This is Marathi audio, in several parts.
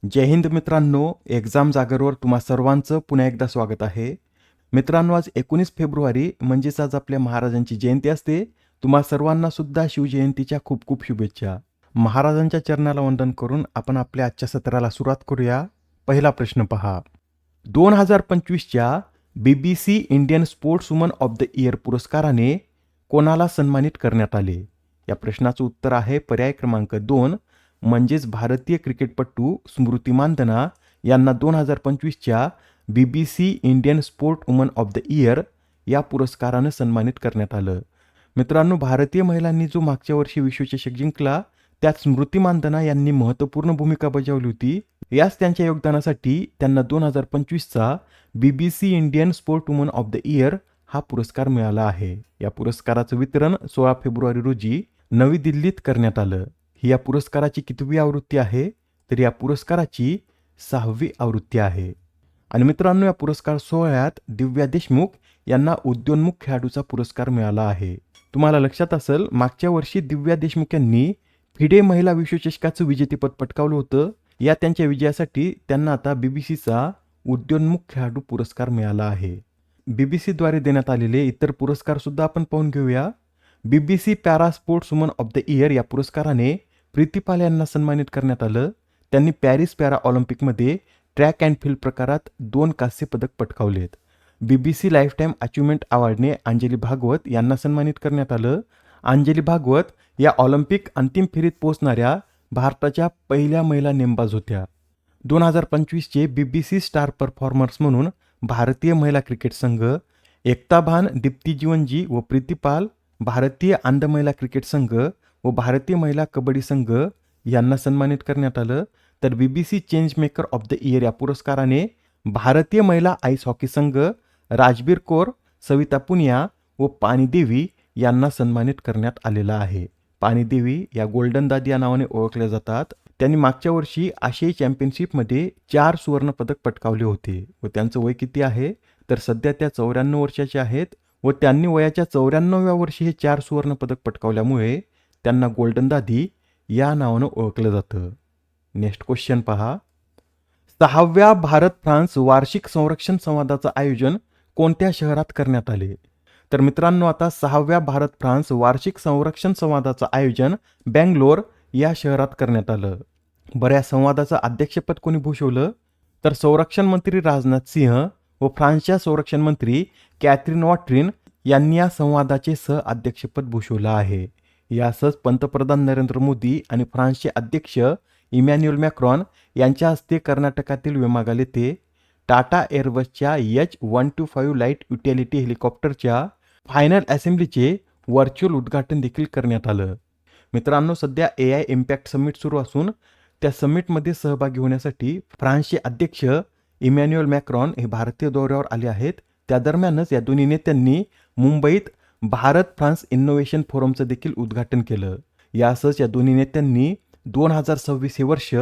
जय हिंद मित्रांनो, एक्झाम जागरवर तुम्हा सर्वांचं पुन्हा एकदा स्वागत आहे. मित्रांनो, आज 19 फेब्रुवारी म्हणजेच आज आपल्या महाराजांची जयंती असते. तुम्हा सर्वांना सुद्धा शिवजयंतीच्या खूप खूप शुभेच्छा. महाराजांच्या चरणाला वंदन करून आपण आपल्या आजच्या सत्राला सुरुवात करूया. पहिला प्रश्न पहा. 2025च्या BBC Indian sports woman of the year पुरस्काराने कोणाला सन्मानित करण्यात आले? या प्रश्नाचं उत्तर आहे पर्याय क्रमांक 2 म्हणजेच भारतीय क्रिकेटपटू स्मृती मानधना यांना 2025च्या BBC Indian sport woman of the year या पुरस्कारानं सन्मानित करण्यात आलं. मित्रांनो, भारतीय महिलांनी जो मागच्या वर्षी विश्वचषक जिंकला त्यात स्मृती मानधना यांनी महत्त्वपूर्ण भूमिका बजावली होती. याच त्यांच्या योगदानासाठी त्यांना 2025चा BBC Indian sport woman of the year हा पुरस्कार मिळाला आहे. या पुरस्काराचं वितरण 16 फेब्रुवारी रोजी नवी दिल्लीत करण्यात आलं. ही या पुरस्काराची कितवी आवृत्ती आहे? तर या पुरस्काराची 6वी आवृत्ती आहे. आणि मित्रांनो, या पुरस्कार सोहळ्यात दिव्या देशमुख यांना उद्योन्मुख खेळाडूचा पुरस्कार मिळाला आहे. तुम्हाला लक्षात असेल, मागच्या वर्षी दिव्या देशमुख यांनी फिडे महिला विश्वचषकाचं विजेतेपद पटकावलं होतं. या त्यांच्या विजयासाठी त्यांना आता BBCचा उद्योन्मुख खेळाडू पुरस्कार मिळाला आहे. BBCद्वारे देण्यात आलेले इतर पुरस्कार सुद्धा आपण पाहून घेऊया. BBC para sports woman of the year या पुरस्काराने प्रीती पाल यांना सन्मानित करण्यात आलं. त्यांनी पॅरिस पॅरा ऑलिम्पिकमध्ये ट्रॅक अँड फील्ड प्रकारात 2 कांस्य पदक पटकावलेत. BBC लाईफटाईम अचिव्हमेंट अवॉर्डने अंजली भागवत यांना सन्मानित करण्यात आलं. अंजली भागवत या ऑलिम्पिक अंतिम फेरीत पोहोचणाऱ्या भारताच्या पहिल्या महिला नेमबाज होत्या. 2025चे BBC स्टार परफॉर्मर्स म्हणून भारतीय महिला क्रिकेट संघ, एकता भान, दीप्ती जीवनजी व प्रीती पाल, भारतीय अंध महिला क्रिकेट संघ व भारतीय महिला कबड्डी संघ यांना सन्मानित करण्यात आलं. तर BBC change maker of the year या पुरस्काराने भारतीय महिला आईस हॉकी संघ, राजबीर कौर, सविता पुनिया व पानी देवी यांना सन्मानित करण्यात आलेला आहे. पानी देवी या गोल्डन दादी या नावाने ओळखल्या जातात. त्यांनी मागच्या वर्षी आशियाई चॅम्पियनशिपमध्ये 4 सुवर्ण पदक पटकावले होते व त्यांचं वय किती आहे? तर सध्या त्या 94 वर्षाचे आहेत व त्यांनी वयाच्या 94व्या वर्षी हे 4 सुवर्ण पदक पटकावल्यामुळे त्यांना गोल्डन दादी या नावानं ओळखलं जातं. नेक्स्ट क्वेश्चन पहा. 6व्या भारत फ्रान्स वार्षिक संरक्षण संवादाचं आयोजन कोणत्या शहरात करण्यात आले? तर मित्रांनो, आता 6व्या भारत फ्रान्स वार्षिक संरक्षण संवादाचं आयोजन बँगलोर या शहरात करण्यात आलं. बरं, या संवादाचं अध्यक्षपद कोणी भूषवलं? तर संरक्षण मंत्री राजनाथ सिंह व फ्रान्सच्या संरक्षण मंत्री कॅथरीन वॉट्रिन यांनी या संवादाचे सहअध्यक्षपद भूषवलं आहे. यासच पंतप्रधान नरेंद्र मोदी आणि फ्रान्सचे अध्यक्ष इमॅन्युएल मॅक्रॉन यांच्या हस्ते कर्नाटकातील विमागाल येथे टाटा एअरबसच्या H125 लाईट युटिलिटी हेलिकॉप्टरच्या फायनल असेंब्लीचे व्हर्च्युअल उद्घाटन देखील करण्यात आलं. मित्रांनो, सध्या AI इम्पॅक्ट समिट सुरू असून त्या समिटमध्ये सहभागी होण्यासाठी फ्रान्सचे अध्यक्ष इमॅन्युएल मॅक्रॉन हे भारतीय दौऱ्यावर आले आहेत. त्या दरम्यानच या दोन्ही नेत्यांनी मुंबईत भारत फ्रान्स इनोव्हेशन फोरमचं देखील उद्घाटन केलं. यासच या दोन्ही नेत्यांनी 2026 हे वर्ष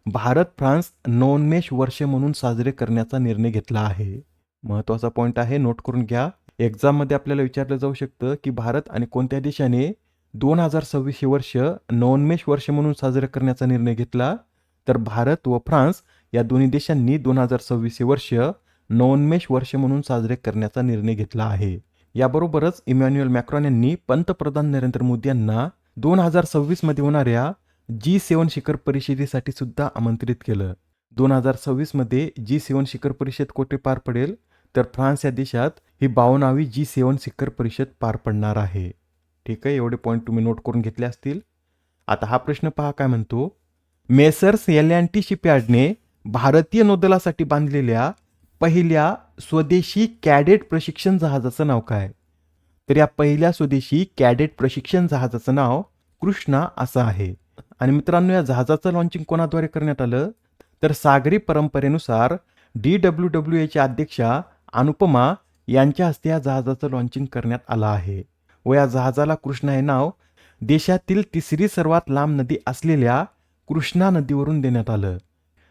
भारत फ्रान्स नवोन्मेष वर्ष म्हणून साजरे करण्याचा निर्णय घेतला आहे. महत्त्वाचा पॉईंट आहे, नोट करून घ्या. एक्झाममध्ये आपल्याला विचारलं जाऊ शकतं की भारत आणि कोणत्या देशाने 2026 हे वर्ष नवोन्मेष वर्ष म्हणून साजरे करण्याचा निर्णय घेतला? तर भारत व फ्रान्स या दोन्ही देशांनी 2026 हे वर्ष नवोन्मेष वर्ष म्हणून साजरे करण्याचा निर्णय घेतला आहे. याबरोबरच इमॅन्युएल मॅक्रॉन यांनी पंतप्रधान नरेंद्र मोदी यांना 2026 मध्ये होणाऱ्या G7 शिखर परिषदेसाठी सुद्धा आमंत्रित केलं. 2026 मध्ये G7 शिखर परिषद कोठे पार पडेल? तर फ्रान्स या देशात ही 52वी G7 शिखर परिषद पार पडणार आहे. ठीक आहे, एवढे पॉईंट तुम्ही नोट करून घेतले असतील. आता हा प्रश्न पहा काय म्हणतो. मेसर्स L&T शिपयार्डने भारतीय नौदलासाठी बांधलेल्या पहिल्या स्वदेशी कॅडेट प्रशिक्षण जहाजाचं नाव काय? तर या पहिल्या स्वदेशी कॅडेट प्रशिक्षण जहाजाचं नाव कृष्णा असं आहे. आणि मित्रांनो, या जहाजाचं लॉन्चिंग कोणाद्वारे करण्यात आलं? तर सागरी परंपरेनुसार DWWAच्या अध्यक्षा अनुपमा यांच्या हस्ते या जहाजाचं लॉन्चिंग करण्यात आलं आहे व या जहाजाला कृष्णा हे नाव देशातील 3री सर्वात लांब नदी असलेल्या कृष्णा नदीवरून देण्यात आलं.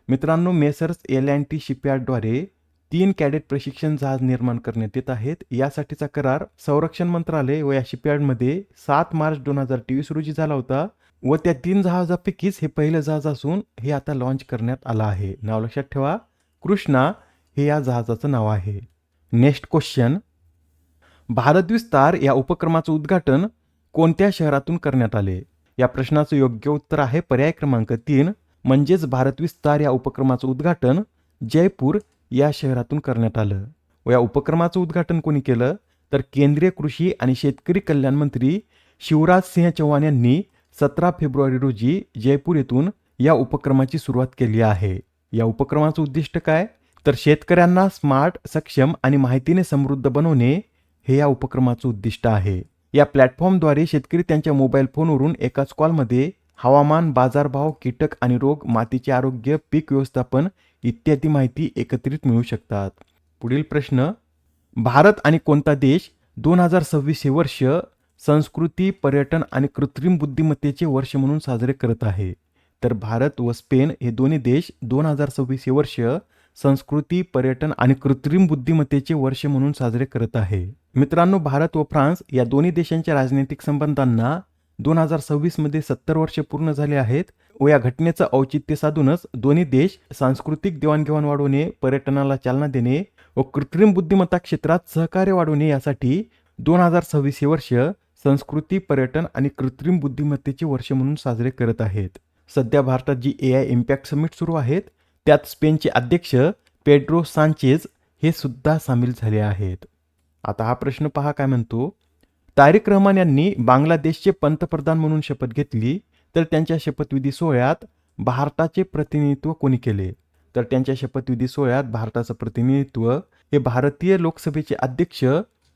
मित्रांनो, मेसर्स L&T शिपयार्डद्वारे 3 कॅडेट प्रशिक्षण जहाज निर्माण करण्यात येत आहेत. यासाठीचा करार संरक्षण मंत्रालय व या शिपयार्डमध्ये 7 मार्च 2023 रोजी झाला होता. व त्या 3 जहाजापैकीच हे पहिलं जहाज असून हे आता लॉन्च करण्यात आलं आहे. नाव लक्षात ठेवा, कृष्णा हे या जहाजाचं नाव आहे. नेक्स्ट क्वेश्चन, भारत विस्तार या उपक्रमाचं उद्घाटन कोणत्या शहरातून करण्यात आले? या प्रश्नाचं योग्य उत्तर आहे पर्याय क्रमांक 3, म्हणजेच भारत विस्तार या उपक्रमाचं उद्घाटन जयपूर या शहरातून करण्यात आलं. व या उपक्रमाचं उद्घाटन कोणी केलं? तर केंद्रीय कृषी आणि शेतकरी कल्याण मंत्री शिवराज सिंह चौहान यांनी 17 फेब्रुवारी रोजी जयपूर येथून या उपक्रमाची सुरुवात केली आहे. या उपक्रमाचं उद्दिष्ट काय? तर शेतकऱ्यांना स्मार्ट, सक्षम आणि माहितीने समृद्ध बनवणे हे या उपक्रमाचं उद्दिष्ट आहे. या प्लॅटफॉर्मद्वारे शेतकरी त्यांच्या मोबाईल फोनवरून एकाच कॉलमध्ये हवामान, बाजारभाव, कीटक आणि रोग, मातीचे आरोग्य, पीक व्यवस्थापन इत्यादी माहिती एकत्रित मिळवू शकतात. पुढील प्रश्न, भारत आणि कोणता देश 2026 हे वर्ष संस्कृती, पर्यटन आणि कृत्रिम बुद्धिमत्तेचे वर्ष म्हणून साजरे करत आहे? तर भारत व स्पेन हे दोन्ही देश 2026 हे वर्ष संस्कृती, पर्यटन आणि कृत्रिम बुद्धिमत्तेचे वर्ष म्हणून साजरे करत आहे. मित्रांनो, भारत व फ्रान्स या दोन्ही देशांच्या राजनैतिक संबंधांना 2026 मध्ये 70 वर्ष पूर्ण झाले आहेत व या घटनेचं औचित्य साधूनच दोन्ही देश सांस्कृतिक देवाणघेवाण वाढवणे, पर्यटनाला चालना देणे व कृत्रिम बुद्धिमत्ता क्षेत्रात सहकार्य वाढवणे यासाठी 2026 हे वर्ष संस्कृती, पर्यटन आणि कृत्रिम बुद्धिमत्तेचे वर्ष म्हणून साजरे करत आहेत. सध्या भारतात जी AI इम्पॅक्ट समिट सुरू आहेत त्यात स्पेनचे अध्यक्ष पेड्रो सांचेज हे सुद्धा सामील झाले आहेत. आता हा प्रश्न पहा काय म्हणतो, तारिक रहमान यांनी बांगलादेशचे पंतप्रधान म्हणून शपथ घेतली तर त्यांच्या शपथविधी सोहळ्यात भारताचे प्रतिनिधित्व कोणी केले? तर त्यांच्या शपथविधी सोहळ्यात भारताचं प्रतिनिधित्व हे भारतीय लोकसभेचे अध्यक्ष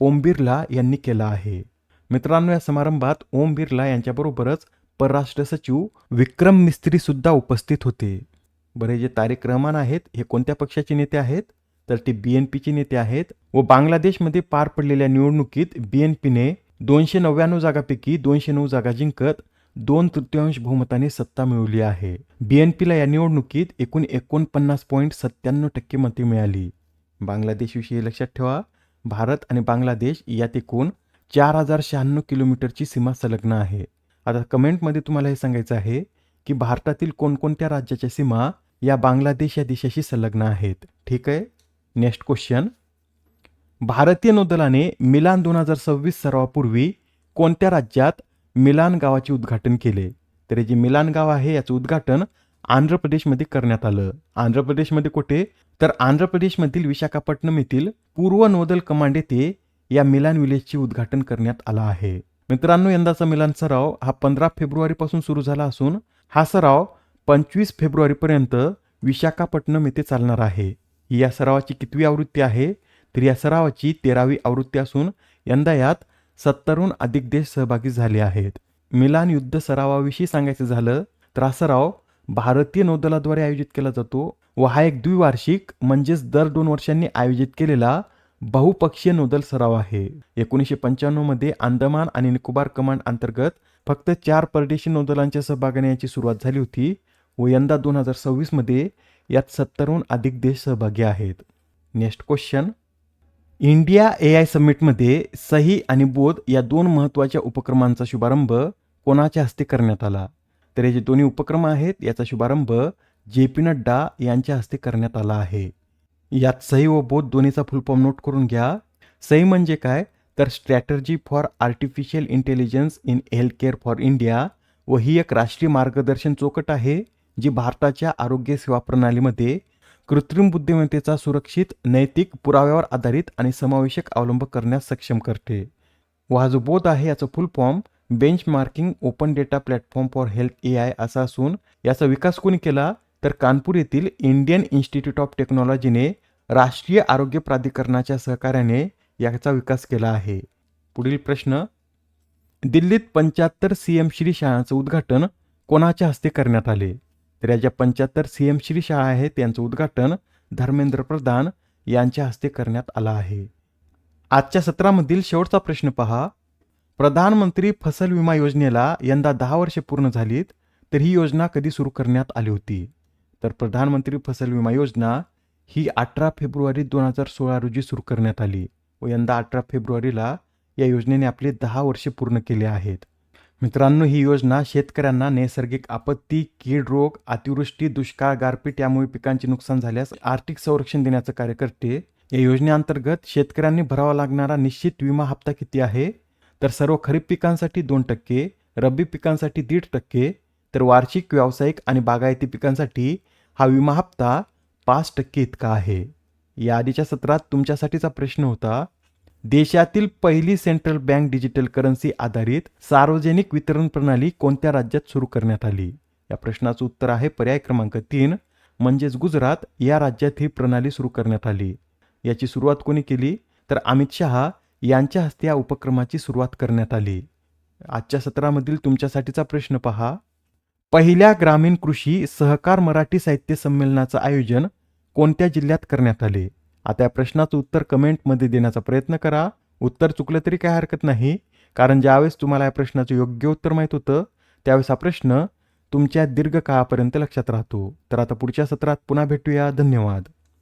ओम बिर्ला यांनी केलं आहे. मित्रांनो, या समारंभात ओम बिर्ला यांच्याबरोबरच परराष्ट्र सचिव विक्रम मिस्त्री सुद्धा उपस्थित होते. बरे, जे तारिक रहमान आहेत हे कोणत्या पक्षाचे नेते आहेत? तर ते BNPचे नेते आहेत व बांगलादेशमध्ये पार पडलेल्या निवडणुकीत BNPने 299 जागांपैकी 209 जागा जिंकत 2/3 बहुमताने सत्ता मिळवली आहे. BNPला या निवडणुकीत एकूण 49.97% मते मिळाली. बांगलादेशविषयी लक्षात ठेवा, भारत आणि बांगलादेश यात एकूण 4096 किलोमीटरची सीमा संलग्न आहे. आता कमेंटमध्ये तुम्हाला हे सांगायचं आहे की भारतातील कोणकोणत्या राज्याच्या सीमा या बांगलादेश या देशाशी संलग्न आहेत. ठीक आहे. नेक्स्ट क्वेश्चन, भारतीय नौदलाने मिलान 2026 सरावापूर्वी कोणत्या राज्यात मिलान गावाचे उद्घाटन केले? तर हे जे मिलान गाव आहे याचं उद्घाटन आंध्र प्रदेशमध्ये करण्यात आलं. आंध्र प्रदेशमध्ये कुठे? तर आंध्र प्रदेशमधील विशाखापट्टणम येथील पूर्व नौदल कमांड येथे या मिलान विलेजचे उद्घाटन करण्यात आलं आहे. मित्रांनो, यंदाचा मिलान सराव हा 15 फेब्रुवारीपासून सुरू झाला असून हा सराव 25 फेब्रुवारीपर्यंत विशाखापट्टणम येथे चालणार आहे. ही या सरावाची कितवी आवृत्ती आहे? तर या सरावाची 13वी आवृत्ती असून यंदा यात 70हून अधिक देश सहभागी झाले आहेत. मिलान युद्ध सरावाविषयी सांगायचं झालं तर हा सराव भारतीय नौदलाद्वारे आयोजित केला जातो व हा एक द्विवार्षिक म्हणजेच दर 2 वर्षांनी आयोजित केलेला बहुपक्षीय नौदल सराव आहे. 1995 मध्ये अंदमान आणि निकोबार कमांड अंतर्गत फक्त 4 परदेशी नौदलांच्या सहभागाने याची सुरुवात झाली होती व यंदा 2026 मध्ये यात 70हून अधिक देश सहभागी आहेत. नेक्स्ट क्वेश्चन, इंडिया AI समिटमध्ये सही आणि बोध या 2 महत्त्वाच्या उपक्रमांचा शुभारंभ कोणाच्या हस्ते करण्यात आला? तर हे जे दोन्ही उपक्रम आहेत याचा शुभारंभ JP नड्डा यांच्या हस्ते करण्यात आला आहे. यात सही व बोध दोन्हीचा फुल फॉर्म नोट करून घ्या. सही म्हणजे काय? तर strategy for artificial intelligence in health care for India व ही एक राष्ट्रीय मार्गदर्शन चौकट आहे जी भारताच्या आरोग्य सेवा प्रणालीमध्ये कृत्रिम बुद्धिमत्तेचा सुरक्षित, नैतिक, पुराव्यावर आधारित आणि समावेशक अवलंब करण्यास सक्षम करते. व हा जो बोध आहे याचा फुल form benchmarking open data platform for health AI असा असून याचा विकास कोणी केला? तर कानपूर येथील इंडियन इन्स्टिट्यूट ऑफ टेक्नॉलॉजीने राष्ट्रीय आरोग्य प्राधिकरणाच्या सहकार्याने याचा विकास केला आहे. पुढील प्रश्न, दिल्लीत 75 CM श्री शाळांचं उद्घाटन कोणाच्या हस्ते करण्यात आले? तर या ज्या 75 CM श्री शाळा आहेत त्यांचं उद्घाटन धर्मेंद्र प्रधान यांच्या हस्ते करण्यात आलं आहे. आजच्या सत्रामधील शेवटचा प्रश्न पहा, प्रधानमंत्री फसल विमा योजनेला यंदा 10 वर्षे पूर्ण झालीत तर ही योजना कधी सुरू करण्यात आली होती? तर प्रधानमंत्री फसल विमा योजना ही 18 फेब्रुवारी 2016 रोजी सुरू करण्यात आली व यंदा 18 फेब्रुवारीला या योजनेने आपले 10 वर्षे पूर्ण केले आहेत. मित्रांनो, ही योजना शेतकऱ्यांना नैसर्गिक आपत्ती, कीड रोग, अतिवृष्टी, दुष्काळ, गारपीट यामुळे पिकांचे नुकसान झाल्यास आर्थिक संरक्षण देण्याचं कार्य करते. या योजनेअंतर्गत शेतकऱ्यांनी भरावा लागणारा निश्चित विमा हप्ता किती आहे? तर सर्व खरीप पिकांसाठी 2%, रब्बी पिकांसाठी 1.5%, तर वार्षिक, व्यावसायिक आणि बागायती पिकांसाठी हा विमा हप्ता 5% इतका आहे. या आधीच्या सत्रात तुमच्यासाठीचा प्रश्न होता, देशातील पहिली सेंट्रल बँक डिजिटल करन्सी आधारित सार्वजनिक वितरण प्रणाली कोणत्या राज्यात सुरू करण्यात आली? या प्रश्नाचं उत्तर आहे पर्याय क्रमांक 3 म्हणजेच गुजरात या राज्यात ही प्रणाली सुरू करण्यात आली. याची सुरुवात कोणी केली? तर अमित शहा यांच्या हस्ते या उपक्रमाची सुरुवात करण्यात आली. आजच्या सत्रामधील तुमच्यासाठीचा प्रश्न पहा. पहिल्या ग्रामीण कृषी सहकार मराठी साहित्य संमेलनाचं आयोजन कोणत्या जिल्ह्यात करण्यात आले? आता या प्रश्नाचं उत्तर कमेंटमध्ये देण्याचा प्रयत्न करा. उत्तर चुकलं तरी काही हरकत नाही, कारण ज्यावेळेस तुम्हाला या प्रश्नाचं योग्य उत्तर माहीत होतं त्यावेळेस हा प्रश्न तुमच्या दीर्घकाळापर्यंत लक्षात राहतो. तर आता पुढच्या सत्रात पुन्हा भेटूया. धन्यवाद.